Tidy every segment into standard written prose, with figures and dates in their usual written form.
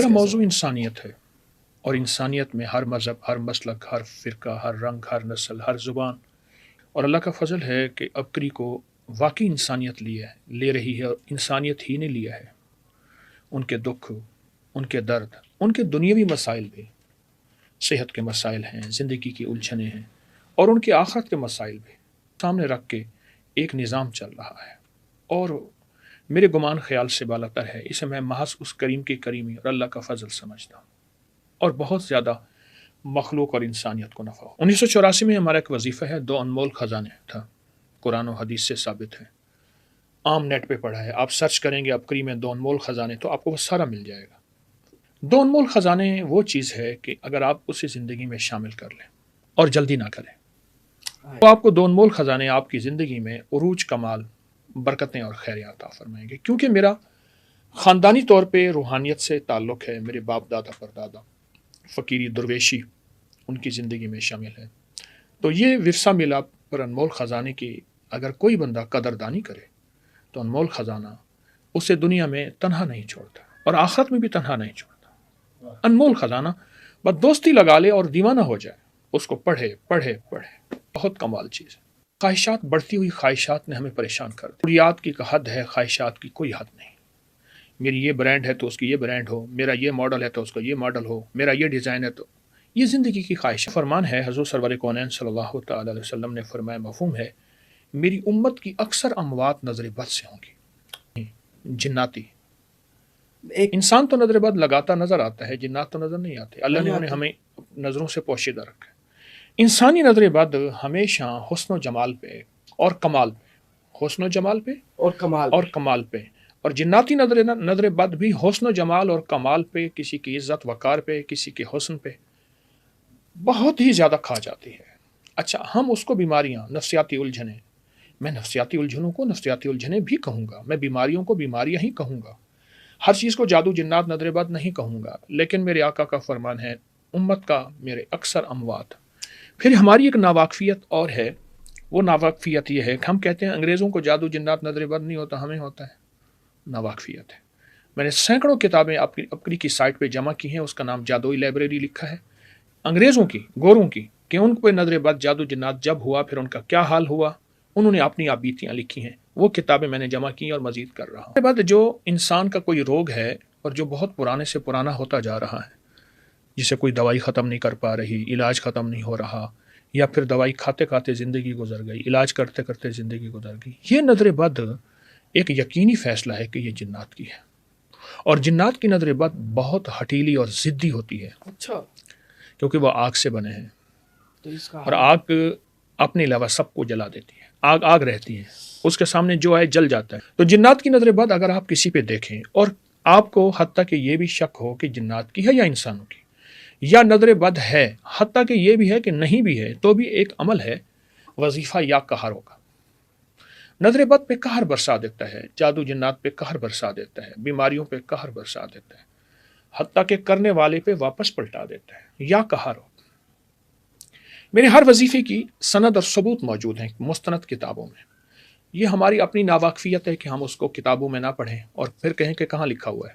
میرا موضوع انسانیت ہے، اور انسانیت میں ہر مذہب، ہر مسلک، ہر فرقہ، ہر رنگ، ہر نسل، ہر زبان، اور اللہ کا فضل ہے کہ ابکری کو واقعی انسانیت لے رہی ہے، اور انسانیت ہی نے لیا ہے۔ ان کے دکھ، ان کے درد، ان کے دنیاوی مسائل بھی، صحت کے مسائل ہیں، زندگی کی الجھنیں ہیں، اور ان کی آخرت کے مسائل بھی سامنے رکھ کے ایک نظام چل رہا ہے، اور میرے گمان خیال سے بالاتر ہے۔ اسے میں محض اس کریم کی کریمی اور اللہ کا فضل سمجھتا ہوں، اور بہت زیادہ مخلوق اور انسانیت کو نفع ہو۔ 1984 میں ہمارا ایک وظیفہ ہے، 2 انمول خزانے تھا، قرآن و حدیث سے ثابت ہے، عام نیٹ پہ پڑھا ہے، آپ سرچ کریں گے ابکری میں 2 انمول خزانے تو آپ کو وہ سارا مل جائے گا۔ 2 انمول خزانے وہ چیز ہے کہ اگر آپ اسے زندگی میں شامل کر لیں اور جلدی نہ کریں تو آپ کو 2 انمول خزانے آپ کی زندگی میں عروج، کمال، برکتیں اور خیریات عطا فرمائیں گے۔ کیونکہ میرا خاندانی طور پہ روحانیت سے تعلق ہے، میرے باپ دادا پردادا فقیری درویشی ان کی زندگی میں شامل ہے، تو یہ ورثہ ملا پر انمول خزانے کی اگر کوئی بندہ قدردانی کرے تو انمول خزانہ اسے دنیا میں تنہا نہیں چھوڑتا اور آخرت میں بھی تنہا نہیں چھوڑتا۔ انمول خزانہ بس دوستی لگا لے اور دیوانہ ہو جائے، اس کو پڑھے پڑھے پڑھے، بہت کمال چیز ہے۔ خواہشات، بڑھتی ہوئی خواہشات نے ہمیں پریشان کر دیا۔ ضروریات کی حد ہے، خواہشات کی کوئی حد نہیں۔ میری یہ برانڈ ہے تو اس کی یہ برانڈ ہو، میرا یہ ماڈل ہے تو اس کا یہ ماڈل ہو، میرا یہ ڈیزائن ہے تو یہ زندگی کی خواہش۔ فرمان ہے حضور سرور کونین صلی اللہ تعالی علیہ وسلم نے فرمایا، مفہوم ہے، میری امت کی اکثر اموات نظر بد سے ہوں گی، جناتی۔ انسان تو نظر بد لگاتا نظر آتا ہے، جنات تو نظر نہیں آتے۔ اللہ نے انہیں ہمیں نظروں سے پوشیدہ رکھا ہے۔ انسانی نظر بد ہمیشہ حسن و جمال پہ اور کمال پہ، حسن و جمال پہ اور کمال پہ، اور جناتی نظر بد بھی حسن و جمال اور کمال پہ، کسی کی عزت وقار پہ، کسی کے حسن پہ بہت ہی زیادہ کھا جاتی ہے۔ اچھا، ہم اس کو بیماریاں، نفسیاتی الجھنیں، میں نفسیاتی الجھنوں کو نفسیاتی الجھنیں بھی کہوں گا، میں بیماریوں کو بیماریاں ہی کہوں گا، ہر چیز کو جادو جنات نظر بد نہیں کہوں گا، لیکن میرے آقا کا فرمان ہے، امت کا میرے اکثر اموات۔ پھر ہماری ایک ناواقفیت اور ہے، وہ ناواقفیت یہ ہے کہ ہم کہتے ہیں انگریزوں کو جادو جنات نظر بد نہیں ہوتا، ہمیں ہوتا ہے۔ ناواقفیت ہے۔ میں نے سینکڑوں کتابیں اپنی کی سائٹ پہ جمع کی ہیں، اس کا نام جادوئی لائبریری لکھا ہے، انگریزوں کی، گوروں کی، کہ ان پہ نظر بد جادو جنات جب ہوا پھر ان کا کیا حال ہوا، انہوں نے اپنی بیتیاں لکھی ہیں، وہ کتابیں میں نے جمع کی اور مزید کر رہا ہوں۔ اس کے بعد جو انسان کا کوئی روگ ہے اور جو بہت پرانے سے پرانا ہوتا جا رہا ہے، جسے کوئی دوائی ختم نہیں کر پا رہی، علاج ختم نہیں ہو رہا، یا پھر دوائی کھاتے کھاتے زندگی گزر گئی، علاج کرتے کرتے زندگی گزر گئی، یہ نظر بد ایک یقینی فیصلہ ہے کہ یہ جنات کی ہے، اور جنات کی نظر بد بہت ہٹیلی اور ضدی ہوتی ہے۔ اچھا، کیونکہ وہ آگ سے بنے ہیں، اور آگ اپنے علاوہ سب کو جلا دیتی ہے، آگ رہتی ہے، اس کے سامنے جو ہے جل جاتا ہے۔ تو جنات کی نظر بد اگر آپ کسی پہ دیکھیں اور آپ کو حتیٰ کہ یہ بھی شک ہو کہ جنات کی ہے یا انسانوں کی، یا نظر بد ہے، حتیٰ کہ یہ بھی ہے کہ نہیں بھی ہے، تو بھی ایک عمل ہے، وظیفہ یا قہر ہوگا۔ نظر بد پہ قہر برسا دیتا ہے، جادو جنات پہ قہر برسا دیتا ہے، بیماریوں پہ قہر برسا دیتا ہے، حتیٰ کہ کرنے والے پہ واپس پلٹا دیتا ہے، یا قہر ہو۔ میرے ہر وظیفے کی سند اور ثبوت موجود ہیں مستند کتابوں میں۔ یہ ہماری اپنی ناواقفیت ہے کہ ہم اس کو کتابوں میں نہ پڑھیں اور پھر کہیں کہ کہاں لکھا ہوا ہے۔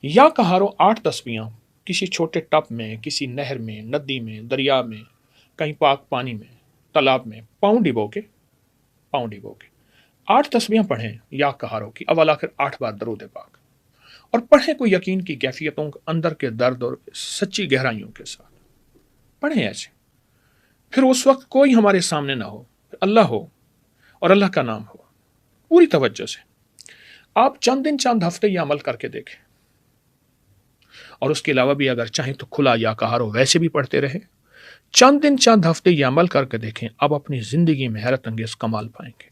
یا قہر 8 تسبیحاں کسی چھوٹے ٹب میں، کسی نہر میں، ندی میں، دریا میں، کہیں پاک پانی میں، تالاب میں، پاؤں ڈبو کے 8 تسبیحاں پڑھیں یا قہروں کی، اول آخر 8 بار درود پاک، اور پڑھیں کوئی یقین کی کیفیتوں اندر کے درد اور سچی گہرائیوں کے ساتھ پڑھیں ایسے۔ پھر اس وقت کوئی ہمارے سامنے نہ ہو، اللہ ہو اور اللہ کا نام ہو، پوری توجہ سے آپ چند دن چند ہفتے یہ عمل کر کے دیکھیں، اور اس کے علاوہ بھی اگر چاہیں تو کھلا یا قہرو ویسے بھی پڑھتے رہیں، چند دن چند ہفتے یہ عمل کر کے دیکھیں، اب اپنی زندگی میں حیرت انگیز کمال پائیں گے،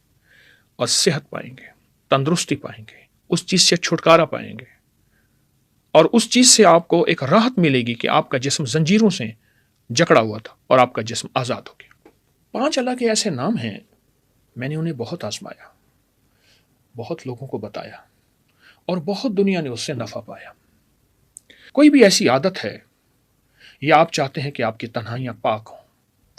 اور صحت پائیں گے، تندرستی پائیں گے، اس چیز سے چھٹکارا پائیں گے، اور اس چیز سے آپ کو ایک راحت ملے گی کہ آپ کا جسم زنجیروں سے جکڑا ہوا تھا اور آپ کا جسم آزاد ہو گیا۔ 5 اللہ کے ایسے نام ہیں، میں نے انہیں بہت آزمایا، بہت لوگوں کو بتایا، اور بہت دنیا نے اس سے نفع پایا۔ کوئی بھی ایسی عادت ہے یا آپ چاہتے ہیں کہ آپ کی تنہائیاں پاک ہوں،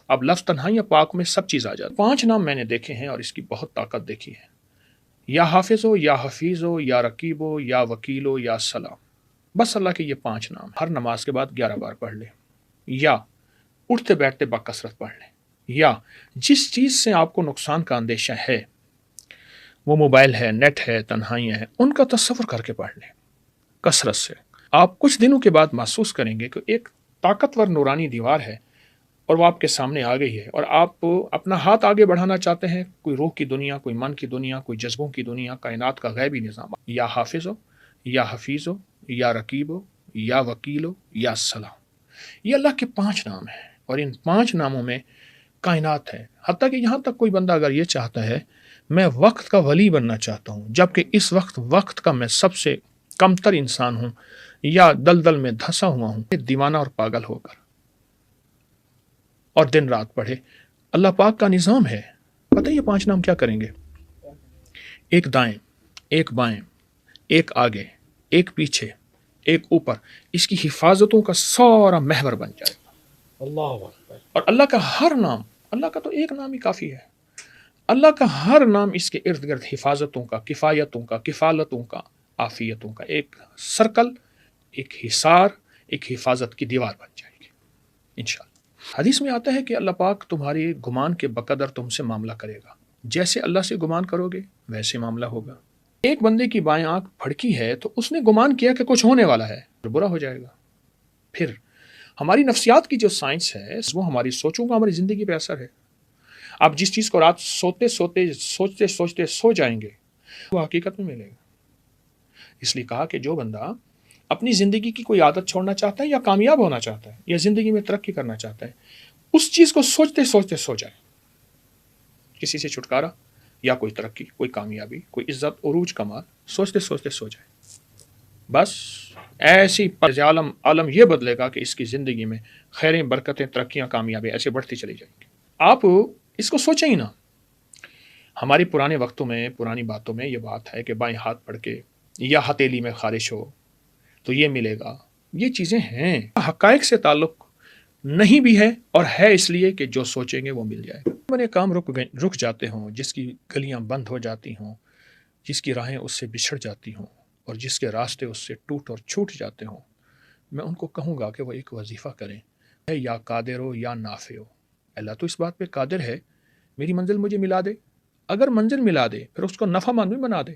اب لفظ تنہائیاں پاک میں سب چیز آ جاتی۔ 5 نام میں نے دیکھے ہیں اور اس کی بہت طاقت دیکھی ہے، یا حافظ ہو، یا حفیظ ہو، یا رقیب ہو، یا وکیل ہو، یا سلام۔ بس اللہ کے یہ 5 نام ہر نماز کے بعد 11 بار پڑھ لیں، یا اٹھتے بیٹھتے بکثرت پڑھ لیں، یا جس چیز سے آپ کو نقصان کا اندیشہ ہے، وہ موبائل ہے، نیٹ ہے، تنہائیاں ہیں، ان کا تصور کر کے پڑھ لیں کثرت سے۔ آپ کچھ دنوں کے بعد محسوس کریں گے کہ ایک طاقتور نورانی دیوار ہے اور وہ آپ کے سامنے آ گئی ہے، اور آپ اپنا ہاتھ آگے بڑھانا چاہتے ہیں، کوئی روح کی دنیا، کوئی من کی دنیا، کوئی جذبوں کی دنیا، کائنات کا غیبی نظام، یا حافظ ہو، یا حفیظ ہو، یا رقیب ہو، یا وکیل ہو، یا سلام، یہ اللہ کے 5 نام ہیں، اور ان 5 ناموں میں کائنات ہے۔ حتیٰ کہ یہاں تک کوئی بندہ اگر یہ چاہتا ہے میں وقت کا ولی بننا چاہتا ہوں، جبکہ اس وقت کا میں سب سے کمتر انسان ہوں، یا دلدل میں دھسا ہوا ہوں، دیوانہ اور پاگل ہو کر اور دن رات پڑھے، اللہ پاک کا نظام ہے۔ پتہ یہ 5 نام کیا کریں گے؟ ایک دائیں، ایک بائیں، ایک آگے، ایک پیچھے، ایک اوپر، اس کی حفاظتوں کا سارا محور بن جائے گا۔ اللہ اکبر۔ اور اللہ کا ہر نام، اللہ کا تو ایک نام ہی کافی ہے، اللہ کا ہر نام اس کے ارد گرد حفاظتوں کا، کفایتوں کا، کفالتوں کا، عافیتوں کا ایک سرکل، ایک حصار، ایک حفاظت کی دیوار بن جائے گی انشاءاللہ۔ حدیث میں آتا ہے کہ اللہ پاک تمہاری گمان کے بقدر تم سے معاملہ کرے گا، جیسے اللہ سے گمان کرو گے ویسے معاملہ ہوگا۔ ایک بندے کی بائیں آنکھ پھڑکی ہے تو اس نے گمان کیا کہ کچھ ہونے والا ہے، تو برا ہو جائے گا۔ پھر ہماری نفسیات کی جو سائنس ہے وہ ہماری سوچوں کا ہماری زندگی پہ اثر ہے۔ آپ جس چیز کو رات سوتے سوچتے سو جائیں گے وہ حقیقت میں ملے گا۔ اس لیے کہا کہ جو بندہ اپنی زندگی کی کوئی عادت چھوڑنا چاہتا ہے، یا کامیاب ہونا چاہتا ہے، یا زندگی میں ترقی کرنا چاہتا ہے، اس چیز کو سوچتے سو جائے، کسی سے چھٹکارا یا کوئی ترقی، کوئی کامیابی، کوئی عزت، عروج، کمال، سوچتے سو جائے۔ بس ایسی عالم یہ بدلے گا کہ اس کی زندگی میں خیریں، برکتیں، ترقیاں، کامیابی ایسے بڑھتی چلی جائیں گی۔ آپ اس کو سوچیں ہی نا۔ ہماری پرانے وقتوں میں، پرانی باتوں میں یہ بات ہے کہ بائیں ہاتھ پڑھ کے یا ہتھیلی میں خارش ہو تو یہ ملے گا، یہ چیزیں ہیں، حقائق سے تعلق نہیں بھی ہے، اور ہے اس لیے کہ جو سوچیں گے وہ مل جائے گا۔ بڑے کام رک جاتے ہوں، جس کی گلیاں بند ہو جاتی ہوں، جس کی راہیں اس سے بچھڑ جاتی ہوں، اور جس کے راستے اس سے ٹوٹ اور چھوٹ جاتے ہوں، میں ان کو کہوں گا کہ وہ ایک وظیفہ کریں، یا قادر ہو یا نافع ہو۔ اللہ تو اس بات پہ قادر ہے میری منزل مجھے ملا دے، اگر منزل ملا دے پھر اس کو نفع مند بھی بنا دے۔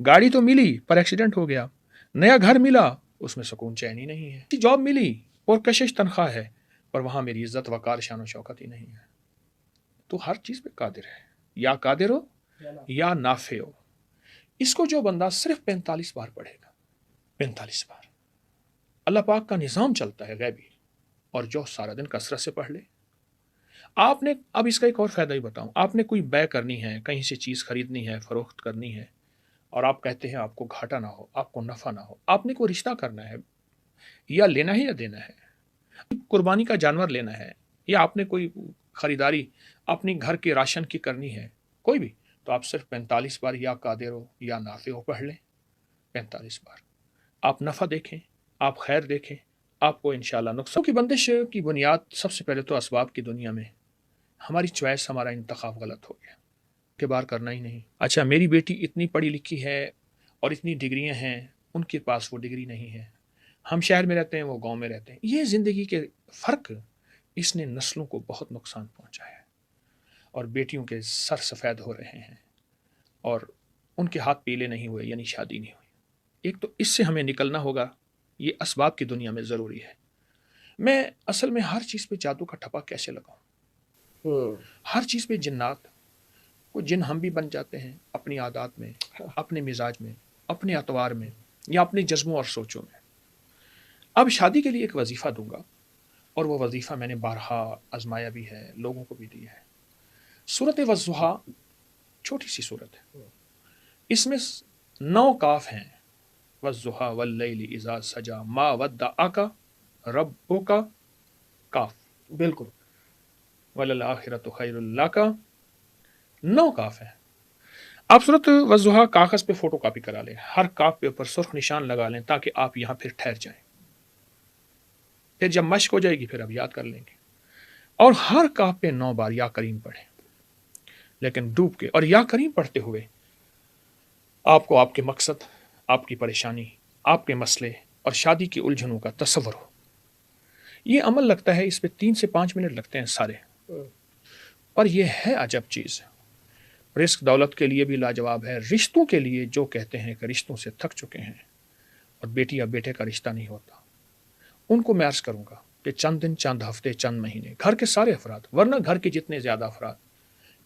گاڑی تو ملی پر ایکسیڈنٹ ہو گیا، نیا گھر ملا اس میں سکون چین ہی نہیں ہے، جاب ملی اور کشش تنخواہ ہے پر وہاں میری عزت وقار شان و شوکت ہی نہیں ہے۔ تو ہر چیز پہ قادر ہے، یا قادر ہو یا نافع ہو۔ اس کو جو بندہ صرف 45 بار پڑھے گا، 45 بار، اللہ پاک کا نظام چلتا ہے غیبی، اور جو سارا دن کثرت سے پڑھ لے۔ آپ نے اب اس کا ایک اور فائدہ ہی بتاؤں، آپ نے کوئی بے کرنی ہے، کہیں سے چیز خریدنی ہے، فروخت کرنی ہے، اور آپ کہتے ہیں آپ کو گھاٹا نہ ہو، آپ کو نفع نہ ہو، آپ نے کوئی رشتہ کرنا ہے، یا لینا ہے یا دینا ہے، قربانی کا جانور لینا ہے، یا آپ نے کوئی خریداری اپنی گھر کے راشن کی کرنی ہے، کوئی بھی، تو آپ صرف 45 بار یا قادر ہو یا نافع ہو پڑھ لیں، 45 بار۔ آپ نفع دیکھیں، آپ خیر دیکھیں، آپ کو انشاءاللہ نقصان کی بندش کی بنیاد سب سے پہلے تو اسباب کی دنیا میں ہماری چوائس، ہمارا انتخاب غلط ہو گیا کہ بار کرنا ہی نہیں۔ اچھا میری بیٹی اتنی پڑھی لکھی ہے اور اتنی ڈگریاں ہیں، ان کے پاس وہ ڈگری نہیں ہے، ہم شہر میں رہتے ہیں وہ گاؤں میں رہتے ہیں، یہ زندگی کے فرق اس نے نسلوں کو بہت نقصان پہنچایا ہے، اور بیٹیوں کے سر سفید ہو رہے ہیں اور ان کے ہاتھ پیلے نہیں ہوئے، یعنی شادی نہیں ہوئی۔ ایک تو اس سے ہمیں نکلنا ہوگا، یہ اسباب کی دنیا میں ضروری ہے۔ میں اصل میں ہر چیز پہ جادو کا ٹھپا کیسے لگاؤں؟ ہر چیز پہ جنات، وہ جن ہم بھی بن جاتے ہیں اپنی عادات میں، اپنے مزاج میں، اپنے اطوار میں، یا اپنے جذبوں اور سوچوں میں۔ اب شادی کے لیے ایک وظیفہ دوں گا، اور وہ وظیفہ میں نے بارہا آزمایا بھی ہے، لوگوں کو بھی دیا ہے۔ سورۃ والضحیٰ چھوٹی سی سورت ہے، اس میں 9 کاف ہیں، والضحیٰ واللیل اذا سجا ما ودعک ربک، کاف، بالکل، وللآخرۃ خیر لک، 9 کاف ہیں۔ آپ سورۃ والضحیٰ کاغذ پہ فوٹو کاپی کرا لیں، ہر کاف پہ اوپر سرخ نشان لگا لیں تاکہ آپ یہاں پھر ٹھہر جائیں، پھر جب مشق ہو جائے گی پھر آپ یاد کر لیں گے، اور ہر کاف پہ 9 بار یا کریم پڑھیں، لیکن ڈوب کے، اور یا کریم پڑھتے ہوئے آپ کو آپ کے مقصد، آپ کی پریشانی، آپ کے مسئلے اور شادی کی الجھنوں کا تصور ہو. یہ عمل لگتا ہے اس پہ 3 سے 5 منٹ لگتے ہیں سارے، پر یہ ہے عجب چیز. رزق دولت کے لیے بھی لاجواب ہے، رشتوں کے لیے جو کہتے ہیں کہ رشتوں سے تھک چکے ہیں اور بیٹی یا بیٹے کا رشتہ نہیں ہوتا، ان کو میں عرض کروں گا کہ چند دن، چند ہفتے، چند مہینے گھر کے سارے افراد، ورنہ گھر کے جتنے زیادہ افراد،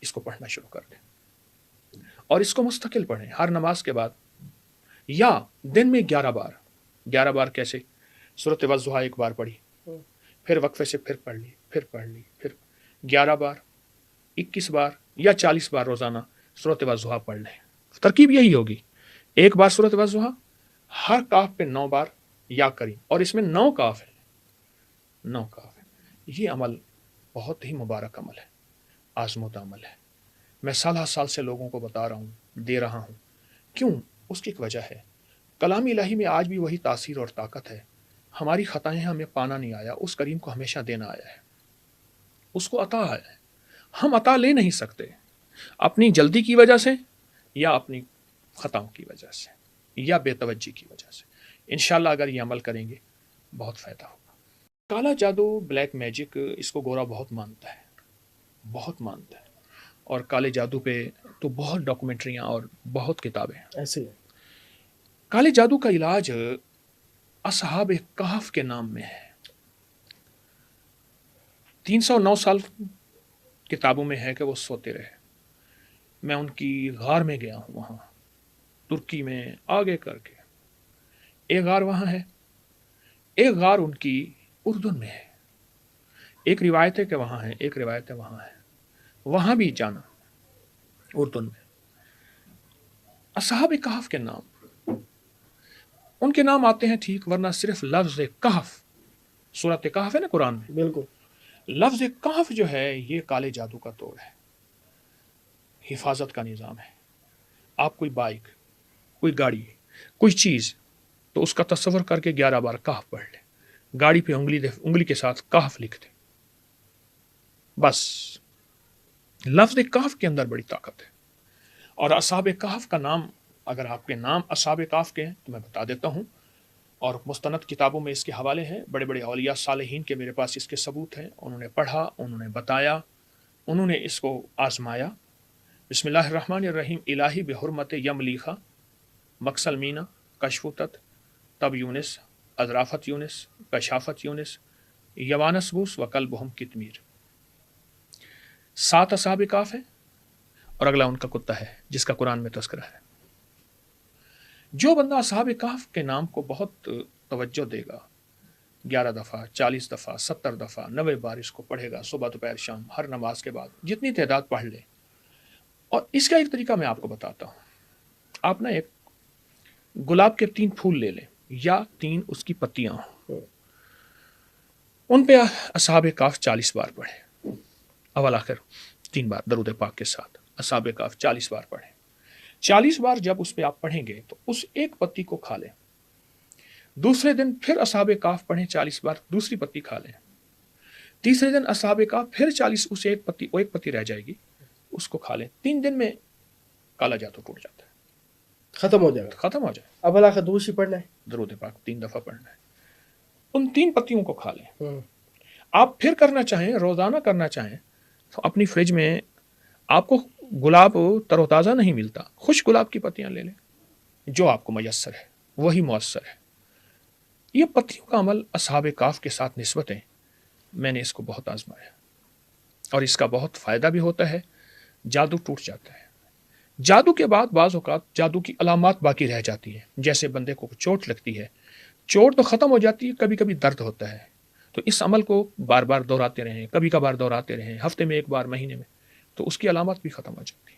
اس کو پڑھنا شروع کر دیں اور اس کو مستقل پڑھیں ہر نماز کے بعد، یا دن میں 11 بار. 11 بار کیسے؟ سورۃ والضحیٰ ایک بار پڑھی، پھر وقفے سے پھر پڑھ لی، پھر پڑھ لی، پھر 11 بار، 21 بار یا 40 بار روزانہ سورۃ والضحیٰ پڑھ لیں. ترکیب یہی ہوگی، ایک بار سورۃ والضحیٰ، ہر کاف پہ 9 بار یا کریم، اور اس میں 9 کاف ہے، 9 کاف ہے. یہ عمل بہت ہی مبارک عمل ہے، آزمودہ عمل ہے. میں سالہ سال سے لوگوں کو بتا رہا ہوں، دے رہا ہوں. کیوں؟ اس کی ایک وجہ ہے، کلام الہی میں آج بھی وہی تاثیر اور طاقت ہے. ہماری خطائیں ہمیں پانا نہیں آیا، اس کریم کو ہمیشہ دینا آیا ہے، اس کو عطا ہے. ہم عطا لے نہیں سکتے اپنی جلدی کی وجہ سے، یا اپنی خطاؤں کی وجہ سے، یا بے توجہی کی وجہ سے. انشاءاللہ اگر یہ عمل کریں گے بہت فائدہ ہوگا. کالا جادو، بلیک میجک، اس کو گورا بہت مانتا ہے، بہت مانتا ہے. اور کالے جادو پہ تو بہت ڈاکومنٹریاں اور بہت کتابیں ایسے ہے. کالے جادو کا علاج اصحاب کہف کے نام میں ہے. 309 سال کتابوں میں ہے کہ وہ سوتے رہے. میں ان کی غار میں گیا ہوں، وہاں ترکی میں آگے کر کے ایک غار وہاں ہے، ایک غار ان کی اردن میں ہے. ایک روایت ہے کہ وہاں ہے، ایک روایت ہے وہاں ہے. وہاں بھی جانا اردن میں. اصحاب کہف کے نام، ان کے نام آتے ہیں ٹھیک، ورنہ صرف لفظ کہف، سورۃ کہف ہے نا قرآن میں، بالکل. لفظ کہف جو ہے یہ کالے جادو کا توڑ ہے، حفاظت کا نظام ہے. آپ کوئی بائک، کوئی گاڑی، کوئی چیز، تو اس کا تصور کر کے 11 بار کہف پڑھ لیں. گاڑی پہ انگلی کے ساتھ کہف لکھ دیں، بس. لفظ کہف کے اندر بڑی طاقت ہے. اور اصحاب کہف کا نام، اگر آپ کے نام اصحاب کہف کے ہیں تو میں بتا دیتا ہوں، اور مستند کتابوں میں اس کے حوالے ہیں. بڑے بڑے اولیاء صالحین کے میرے پاس اس کے ثبوت ہیں، انہوں نے پڑھا، انہوں نے بتایا، انہوں نے اس کو آزمایا. بسم اللہ الرحمن الرحیم. الہی بحرمت یملیخا، مکسل مینا، کشفتت، تب یونس، اذرافت یونس، کشافت یونس، یوانس بوس و قلبہم کتمیر. 7 اصحاب کہف ہیں، اور اگلا ان کا کتا ہے جس کا قرآن میں تذکرہ ہے. جو بندہ اصحاب کہف کے نام کو بہت توجہ دے گا، 11 دفعہ، 40 دفعہ، 70 دفعہ، 90 بار اس کو پڑھے گا، صبح دوپہر شام ہر نماز کے بعد جتنی تعداد پڑھ لے. اور اس کا ایک طریقہ میں آپ کو بتاتا ہوں. آپ نا ایک گلاب کے 3 پھول لے لیں، یا 3 اس کی پتیاں ہوں، ان پہ اصحاب کہف 40 بار پڑھیں، اول آخر 3 بار درود پاک کے ساتھ اصحاب کہف 40 بار پڑھیں. 40 بار جب اس پہ آپ پڑھیں گے تو اس ایک پتی کو کھا لیں. دوسرے دن پھر اصحاب کہف پڑھیں 40 بار، دوسری پتی کھا لیں. تیسرے دن اصحاب کہف پھر 40، اسے ایک پتی رہ جائے گی، اس کو کھا لیں. 3 دن میں کالا جادو ٹوٹ جاتا ہے، ختم ہو جائے گا. ختم ہو جائے. اب اللہ کا دوسری پڑھنا ہے، درود پاک 3 دفعہ پڑھنا ہے. ان 3 پتیوں کو کھا لیں. ہاں. آپ پھر کرنا چاہیں، روزانہ کرنا چاہیں، تو اپنی فریج میں، آپ کو گلاب تر و تازہ نہیں ملتا، خشک گلاب کی پتیاں لے لیں، جو آپ کو میسر ہے وہی مؤثر ہے. یہ پتیوں کا عمل اصحاب کہف کے ساتھ نسبتیں، میں نے اس کو بہت آزمایا، اور اس کا بہت فائدہ بھی ہوتا ہے. جادو ٹوٹ جاتا ہے. جادو کے بعد بعض اوقات جادو کی علامات باقی رہ جاتی ہیں، جیسے بندے کو چوٹ لگتی ہے، چوٹ تو ختم ہو جاتی ہے، کبھی کبھی درد ہوتا ہے. تو اس عمل کو بار بار دہراتے رہیں، کبھی کبھار دہراتے رہیں، ہفتے میں 1 بار، مہینے میں، تو اس کی علامات بھی ختم ہو جاتی ہیں.